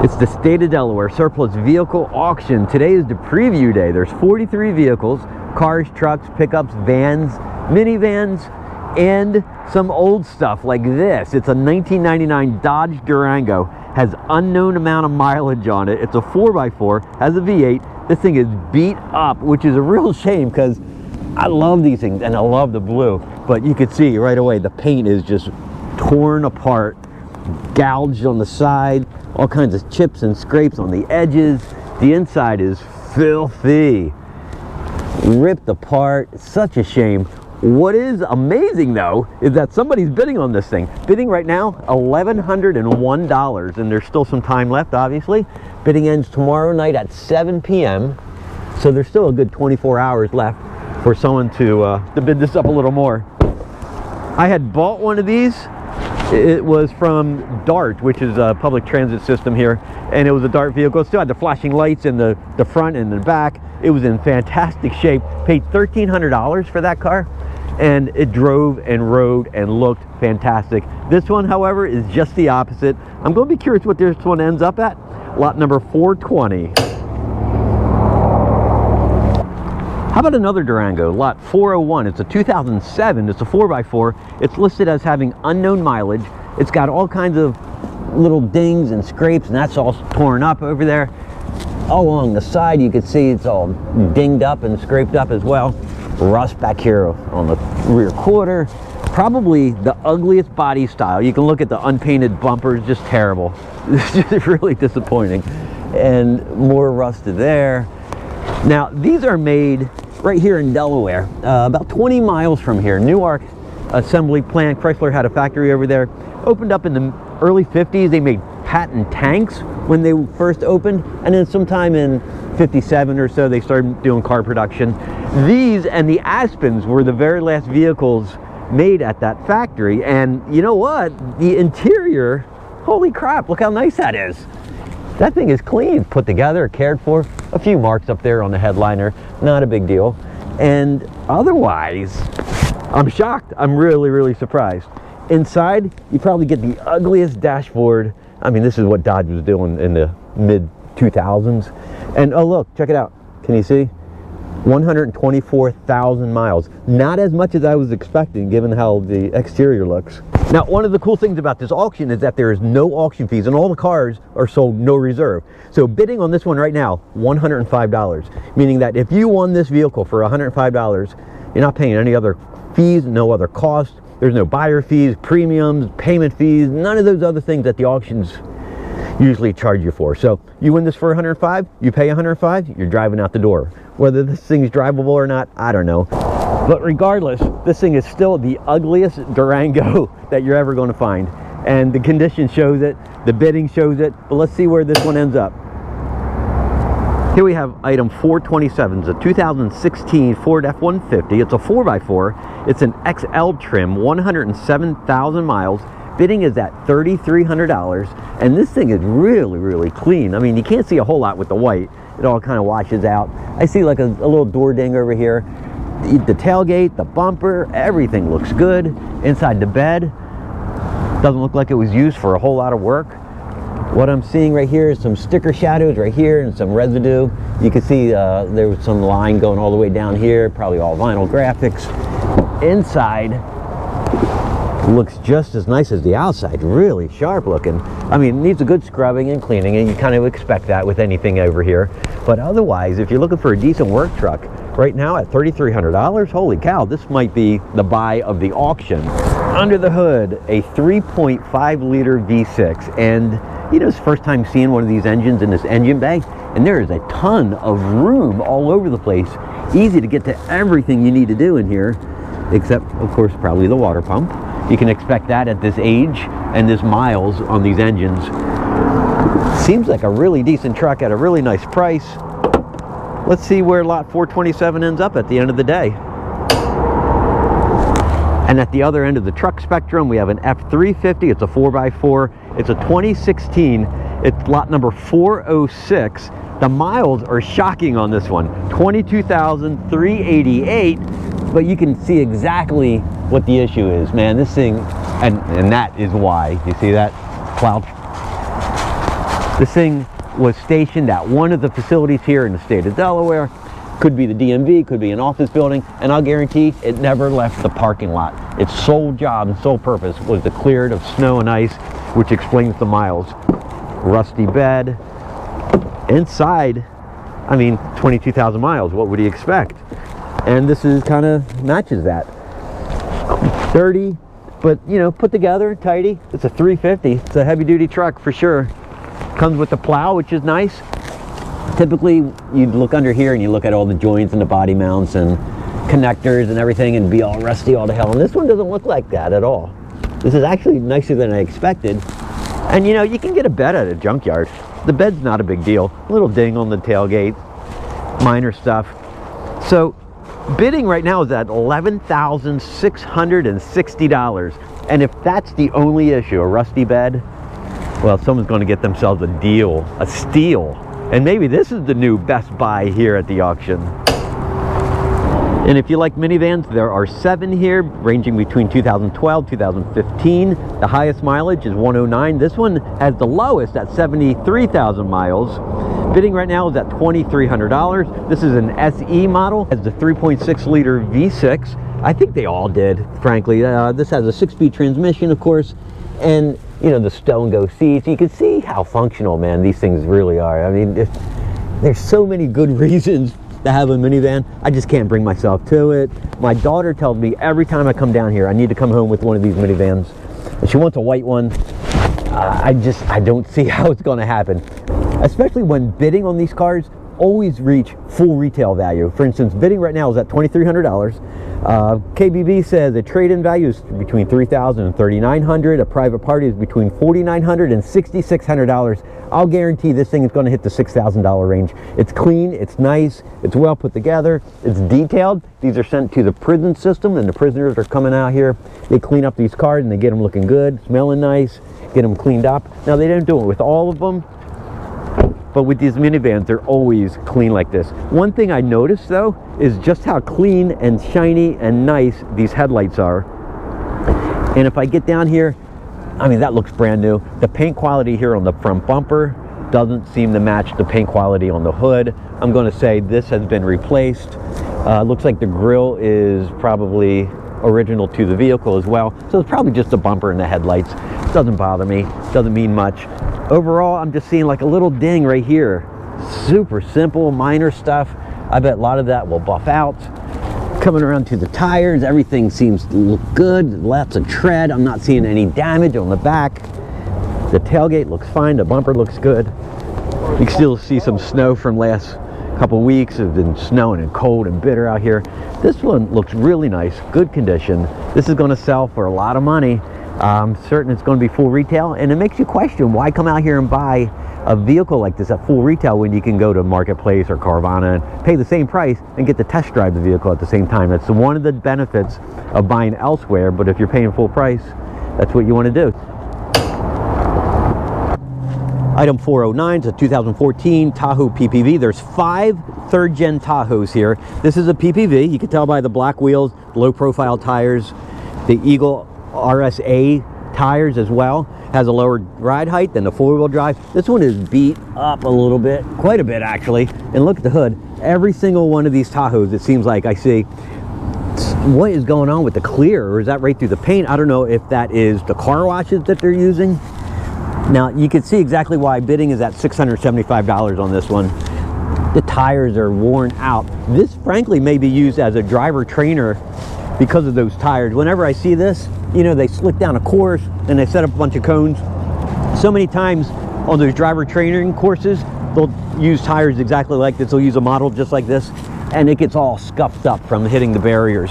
It's the State of Delaware surplus vehicle auction. Today is the preview day. There's 43 vehicles, cars, trucks, pickups, vans, minivans, and some old stuff like this. It's a 1999 Dodge Durango, has unknown amount of mileage on it. It's a 4x4, has a V8. This thing is beat up, which is a real shame because I love these things and I love the blue. But you could see right away the paint is just torn apart, gouged on the side, all kinds of chips and scrapes on the edges. The inside is filthy, ripped apart. It's such a shame. What is amazing though is that somebody's bidding on this thing. Bidding right now $1,101, and there's still some time left, obviously. Bidding ends tomorrow night at 7 p.m. so there's still a good 24 hours left for someone to bid this up a little more. I had bought one of these. It was from DART, which is a public transit system here, and it was a DART vehicle. It still had the flashing lights in the front and the back. It was in fantastic shape. Paid $1,300 for that car, and it drove and rode and looked fantastic. This one, however, is just the opposite. I'm going to be curious what this one ends up at. Lot number 420. How about another Durango, lot 401? It's a 2007, it's a 4x4. It's listed as having unknown mileage. It's got all kinds of little dings and scrapes, and that's all torn up over there. All along the side, you can see it's all dinged up and scraped up as well. Rust back here on the rear quarter. Probably the ugliest body style. You can look at the unpainted bumpers, just terrible. It's just really disappointing. And more rust there. Now, these are made right here in Delaware, about 20 miles from here. Newark assembly plant. Chrysler had a factory over there. Opened up in the early 50s. They made patent tanks when they first opened, and then sometime in 57 or so they started doing car production. These and the Aspens were the very last vehicles made at that factory, and you know what? The interior, holy crap, look how nice that is. That thing is clean, put together, cared for. A few marks up there on the headliner, not a big deal. And otherwise, I'm shocked. I'm really, really surprised. Inside, you probably get the ugliest dashboard. I mean, this is what Dodge was doing in the mid-2000s. And oh look, check it out. Can you see? 124,000 miles. Not as much as I was expecting, given how the exterior looks. Now, one of the cool things about this auction is that there is no auction fees, and all the cars are sold no reserve. So bidding on this one right now, $105, meaning that if you won this vehicle for $105, you're not paying any other fees, no other cost. There's no buyer fees, premiums, payment fees, none of those other things that the auctions usually charge you for. So you win this for $105, you pay $105, you're driving out the door. Whether this thing's drivable or not, I don't know. But regardless, this thing is still the ugliest Durango that you're ever going to find. And the condition shows it, the bidding shows it, but let's see where this one ends up. Here we have item 427. It's a 2016 Ford F-150. It's a 4x4. It's an XL trim, 107,000 miles. Bidding is at $3,300, and this thing is really, really clean. I mean, you can't see a whole lot with the white. It all kind of washes out. I see like a little door ding over here. The tailgate, the bumper, everything looks good. Inside the bed, doesn't look like it was used for a whole lot of work. What I'm seeing right here is some sticker shadows right here and some residue. You can see there was some line going all the way down here, probably all vinyl graphics. Inside looks just as nice as the outside, really sharp looking. I mean, it needs a good scrubbing and cleaning, and you kind of expect that with anything over here. But otherwise, if you're looking for a decent work truck, right now at $3,300, holy cow, this might be the buy of the auction. Under the hood, a 3.5 liter V6, and you know, it's the first time seeing one of these engines in this engine bay, and there is a ton of room all over the place. Easy to get to everything you need to do in here, except of course probably the water pump. You can expect that at this age and this miles on these engines. Seems like a really decent truck at a really nice price. Let's see where lot 427 ends up at the end of the day. And at the other end of the truck spectrum, we have an F350. It's a 4x4. It's a 2016. It's lot number 406. The miles are shocking on this one. 22,388. But you can see exactly what the issue is, man. This thing, and that is why. You see that cloud? This thing was stationed at one of the facilities here in the state of Delaware. Could be the DMV, could be an office building, and I'll guarantee it never left the parking lot. Its sole job and sole purpose was to clear it of snow and ice, which explains the miles. Rusty bed. Inside, I mean, 22,000 miles. What would you expect? And this is kind of matches that. Dirty, but you know, put together, tidy. It's a 350. It's a heavy-duty truck for sure. Comes with the plow, which is nice. Typically, you'd look under here and you look at all the joints and the body mounts and connectors and everything and be all rusty all to hell. And this one doesn't look like that at all. This is actually nicer than I expected. And you know, you can get a bed at a junkyard. The bed's not a big deal. A little ding on the tailgate, minor stuff. So bidding right now is at $11,660. And if that's the only issue, a rusty bed, well, someone's going to get themselves a deal, a steal. And maybe this is the new best buy here at the auction. And if you like minivans, there are 7 here, ranging between 2012, 2015. The highest mileage is 109. This one has the lowest at 73,000 miles. Bidding right now is at $2,300. This is an SE model. It has the 3.6 liter V6. I think they all did, frankly. This has a 6-speed transmission, of course, and you know, the stone go seats. You can see how functional, man, these things really are. I mean, there's so many good reasons to have a minivan. I just can't bring myself to it. My daughter tells me every time I come down here, I need to come home with one of these minivans. And she wants a white one. I don't see how it's going to happen. Especially when bidding on these cars, always reach full retail value. For instance, bidding right now is at $2,300. KBB says a trade-in value is between $3,000 and $3,900. A private party is between $4,900 and $6,600. I'll guarantee this thing is going to hit the $6,000 range. It's clean, it's nice, it's well put together, it's detailed. These are sent to the prison system, and the prisoners are coming out here. They clean up these cars and they get them looking good, smelling nice, get them cleaned up. Now, they don't do it with all of them, but with these minivans, they're always clean like this. One thing I noticed, though, is just how clean and shiny and nice these headlights are. And if I get down here, I mean, that looks brand new. The paint quality here on the front bumper doesn't seem to match the paint quality on the hood. I'm going to say this has been replaced. Looks like the grille is probably original to the vehicle as well. So it's probably just the bumper and the headlights. It doesn't bother me. Doesn't mean much. Overall, I'm just seeing like a little ding right here. Super simple, minor stuff. I bet a lot of that will buff out. Coming around to the tires, everything seems to look good. Lots of tread. I'm not seeing any damage on the back. The tailgate looks fine. The bumper looks good. You can still see some snow from last couple weeks. It's been snowing and cold and bitter out here. This one looks really nice, good condition. This is going to sell for a lot of money. I'm certain it's going to be full retail, and it makes you question why come out here and buy a vehicle like this at full retail when you can go to Marketplace or Carvana and pay the same price and get to test drive the vehicle at the same time. That's one of the benefits of buying elsewhere, but if you're paying full price, that's what you want to do. Item 409 is a 2014 Tahoe PPV. There's 5 third-gen Tahoes here. This is a PPV. You can tell by the black wheels, low-profile tires, the Eagle RSA tires as well. Has a lower ride height than the 4-wheel drive. This one is beat up a little bit, quite a bit actually. And look at the hood. Every single one of these Tahoes, it seems like I see, what is going on with the clear? Or is that right through the paint? I don't know if that is the car washes that they're using. Now you can see exactly why bidding is at $675 on this one. The tires are worn out. This frankly may be used as a driver trainer because of those tires. Whenever I see this, you know, they slick down a course and they set up a bunch of cones. So many times on those driver training courses, they'll use tires exactly like this. They'll use a model just like this, and it gets all scuffed up from hitting the barriers.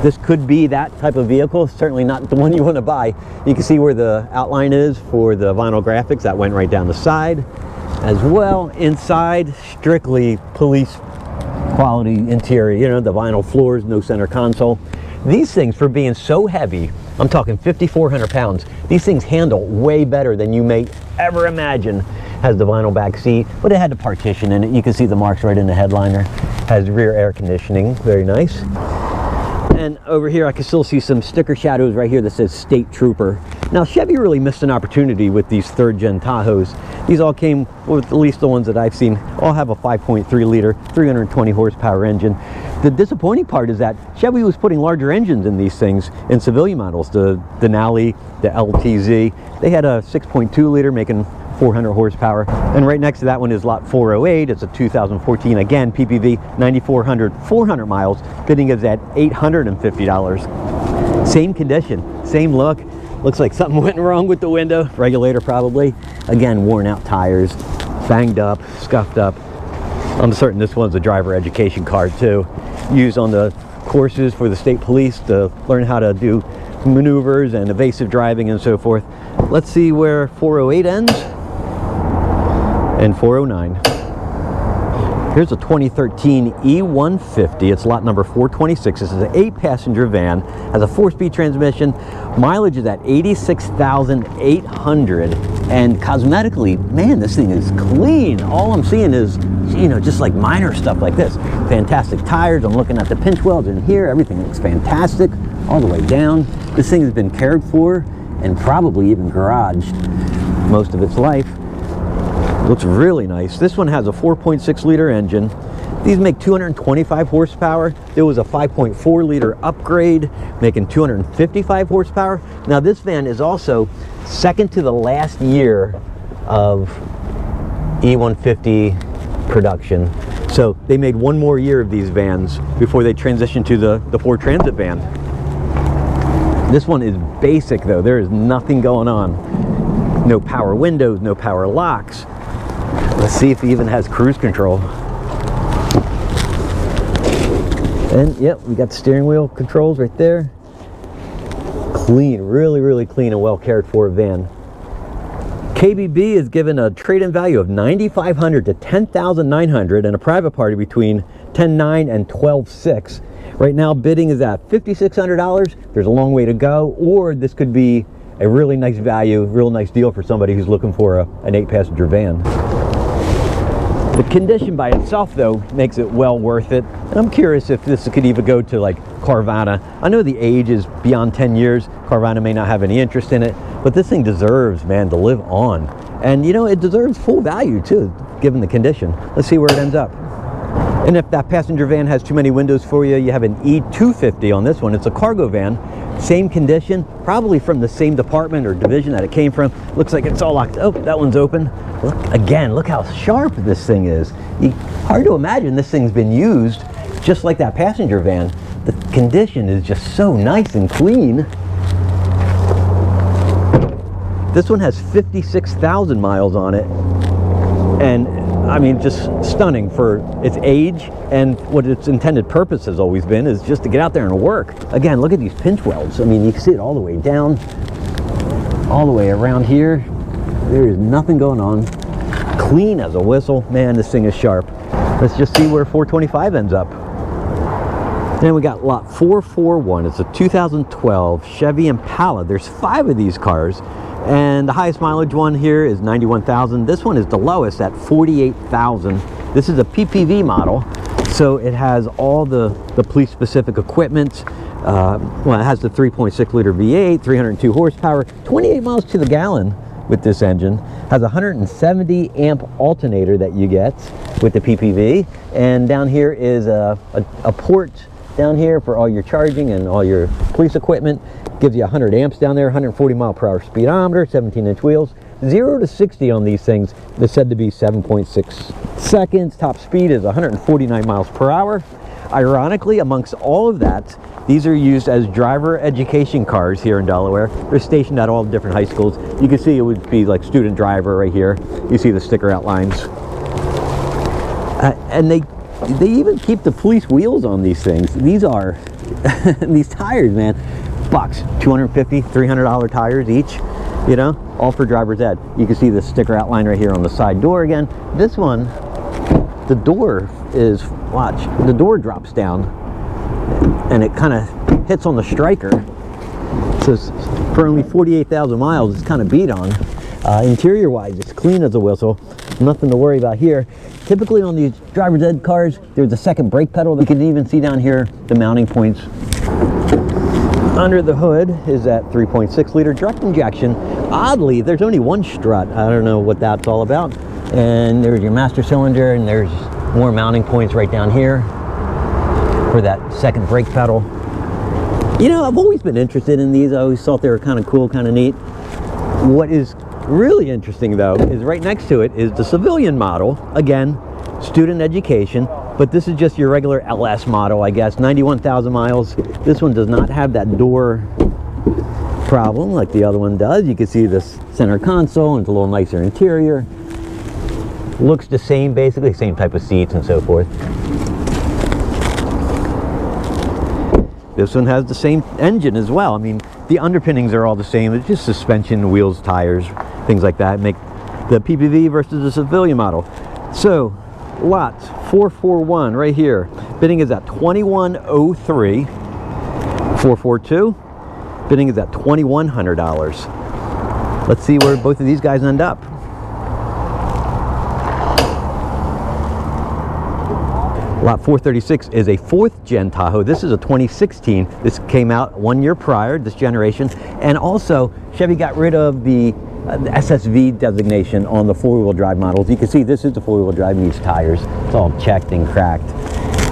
This could be that type of vehicle, certainly not the one you want to buy. You can see where the outline is for the vinyl graphics. That went right down the side as well. Inside, strictly police quality interior, you know, the vinyl floors, no center console. These things, for being so heavy, I'm talking 5,400 pounds, these things handle way better than you may ever imagine. Has the vinyl back seat, but it had the partition in it. You can see the marks right in the headliner. Has rear air conditioning, very nice. And over here I can still see some sticker shadows right here that says State Trooper. Now Chevy really missed an opportunity with these third gen Tahoes. These all came, with at least the ones that I've seen, all have a 5.3 liter, 320 horsepower engine. The disappointing part is that Chevy was putting larger engines in these things in civilian models. The Denali, the LTZ, they had a 6.2 liter making 400 horsepower. And right next to that one is lot 408. It's a 2014, again, PPV, 9,400, 400 miles. Bidding is at $850. Same condition, same look. Looks like something went wrong with the window. Regulator probably. Again, worn out tires, banged up, scuffed up. I'm certain this one's a driver education car too. Used on the courses for the state police to learn how to do maneuvers and evasive driving and so forth. Let's see where 408 ends and 409. Here's a 2013 E150. It's lot number 426. This is an 8-passenger van. Has a 4-speed transmission. Mileage is at 86,800. And cosmetically, man, this thing is clean. All I'm seeing is, you know, just like minor stuff like this. Fantastic tires. I'm looking at the pinch welds in here. Everything looks fantastic all the way down. This thing has been cared for and probably even garaged most of its life. Looks really nice. This one has a 4.6 liter engine. These make 225 horsepower. There was a 5.4 liter upgrade making 255 horsepower. Now this van is also second to the last year of E150 production. So they made one more year of these vans before they transitioned to the Ford Transit van. This one is basic though. There is nothing going on. No power windows, no power locks. Let's see if he even has cruise control. And yep, we got the steering wheel controls right there. Clean, really, really clean and well cared for van. KBB is given a trade-in value of $9,500 to $10,900 and a private party between $10,900 and $12,600. Right now bidding is at $5,600. There's a long way to go, or this could be a really nice value, real nice deal for somebody who's looking for an 8-passenger van. The condition by itself though makes it well worth it. And I'm curious if this could even go to like Carvana. I know the age is beyond 10 years. Carvana may not have any interest in it, but this thing deserves, man, to live on. And you know, it deserves full value too, given the condition. Let's see where it ends up. And if that passenger van has too many windows for you, you have an E250 on this one. It's a cargo van, same condition, probably from the same department or division that it came from. Looks like it's all locked. Oh, that one's open. Look again, look how sharp this thing is. Hard to imagine this thing's been used just like that passenger van. The condition is just so nice and clean. This one has 56,000 miles on it. And I mean, just stunning for its age, and what its intended purpose has always been is just to get out there and work. Again, look at these pinch welds. I mean, you can see it all the way down, all the way around here. There is nothing going on. Clean as a whistle. Man, this thing is sharp. Let's just see where 425 ends up. Then we got lot 441. It's a 2012 Chevy Impala. There's 5 of these cars. And the highest mileage one here is 91,000. This one is the lowest at 48,000. This is a PPV model, so it has all the police specific equipment. Well, it has the 3.6 liter V8, 302 horsepower, 28 miles to the gallon with this engine. Has a 170 amp alternator that you get with the PPV. And down here is a port down here for all your charging and all your police equipment. Gives you 100 amps down there, 140 mile per hour speedometer, 17-inch wheels. 0 to 60 on these things is said to be 7.6 seconds. Top speed is 149 miles per hour. Ironically, amongst all of that, these are used as driver education cars here in Delaware. They're stationed at all different high schools. You can see it would be like student driver right here. You see the sticker outlines. And they even keep the police wheels on these things. These are, these tires, man. Bucks, $250, $300 tires each, you know, all for driver's ed. You can see the sticker outline right here on the side door again. This one, the door is, watch, the door drops down and it kind of hits on the striker. So for only 48,000 miles, it's kind of beat on. Interior wise, it's clean as a whistle. Nothing to worry about here. Typically on these driver's ed cars, there's a second brake pedal. You can even see down here the mounting points. Under the hood is that 3.6 liter direct injection. Oddly, there's only one strut. I don't know what that's all about. And there's your master cylinder, and there's more mounting points right down here for that second brake pedal. You know, I've always been interested in these. I always thought they were kind of cool, kind of neat. What is really interesting though is right next to it is the civilian model. Again, student education, but this is just your regular LS model, I guess. 91,000 miles. This one does not have that door problem like the other one does. You can see this center console, and it's a little nicer interior. Looks the same, basically same type of seats and so forth. This one has the same engine as well. I mean, the underpinnings are all the same. It's just suspension, wheels, tires, things like that make the PPV versus the civilian model. So, lots 441 right here. Bidding is at $2,103. 442. Bidding is at $2,100. Let's see where both of these guys end up. Lot 436 is a 4th gen Tahoe. This is a 2016. This came out 1 year prior, this generation. And also, Chevy got rid of the SSV designation on the 4-wheel drive models. You can see this is the 4-wheel drive in these tires. It's all checked and cracked.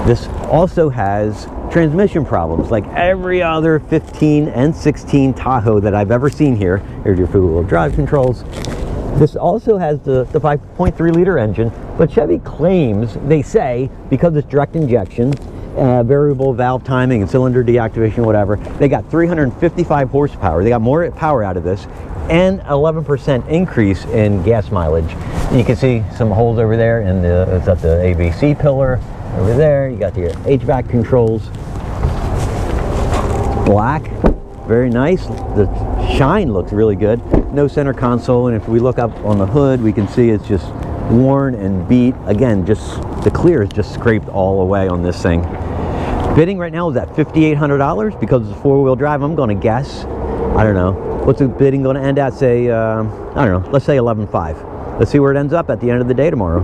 This also has transmission problems like every other 15 and 16 Tahoe that I've ever seen here. Here's your 4-wheel drive controls. This also has the 5.3 liter engine, but Chevy claims, they say, because it's direct injection, variable valve timing and cylinder deactivation, whatever, they got 355 horsepower. They got more power out of this, and 11% increase in gas mileage. And you can see some holes over there, and it's at the ABC pillar over there. You got your HVAC controls. Black, very nice. The shine looks really good. No center console, and if we look up on the hood, we can see it's just worn and beat. Again, just the clear is just scraped all away on this thing. Bidding right now is at $5,800 because it's a 4-wheel drive. I'm going to guess, I don't know, what's the bidding going to end at? Say, I don't know, let's say $11,500. Let's see where it ends up at the end of the day tomorrow.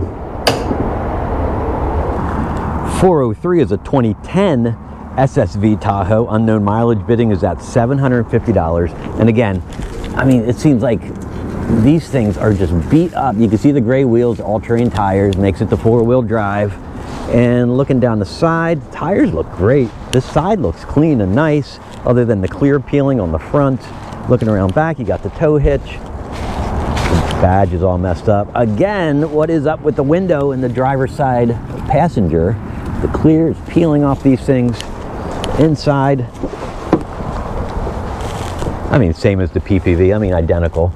403 is a 2010 SSV Tahoe. Unknown mileage. Bidding is at $750. And again, I mean, it seems like these things are just beat up. You can see the gray wheels, all-terrain tires, makes it the 4-wheel drive. And looking down the side, tires look great. This side looks clean and nice, other than the clear peeling on the front. Looking around back, you got the tow hitch. The badge is all messed up. Again, what is up with the window and the driver's side passenger? The clear is peeling off these things. Inside, I mean, same as the PPV, I mean, identical.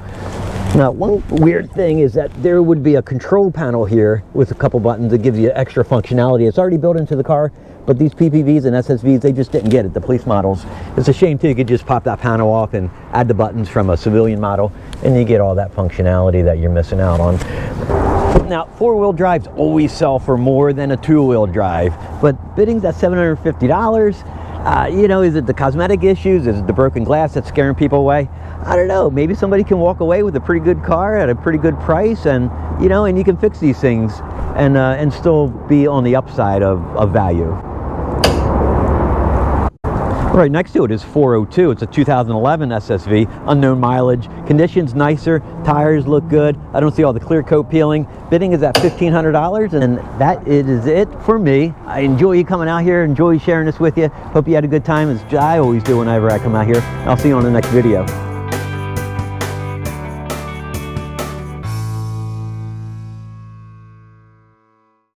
Now, one weird thing is that there would be a control panel here with a couple buttons that gives you extra functionality. It's already built into the car, but these PPVs and SSVs, they just didn't get it, the police models. It's a shame too, you could just pop that panel off and add the buttons from a civilian model, and you get all that functionality that you're missing out on. Now, 4-wheel drives always sell for more than a 2-wheel drive, but bidding's at $750. You know, is it the cosmetic issues? Is it the broken glass that's scaring people away? I don't know. Maybe somebody can walk away with a pretty good car at a pretty good price, and you know, and you can fix these things and still be on the upside of value. Right next to it is 402. It's a 2011 SSV, unknown mileage. Conditions nicer, tires look good. I don't see all the clear coat peeling. Bidding is at $1,500, and that is it for me. I enjoy you coming out here, enjoy sharing this with you. Hope you had a good time, as I always do whenever I come out here. I'll see you on the next video.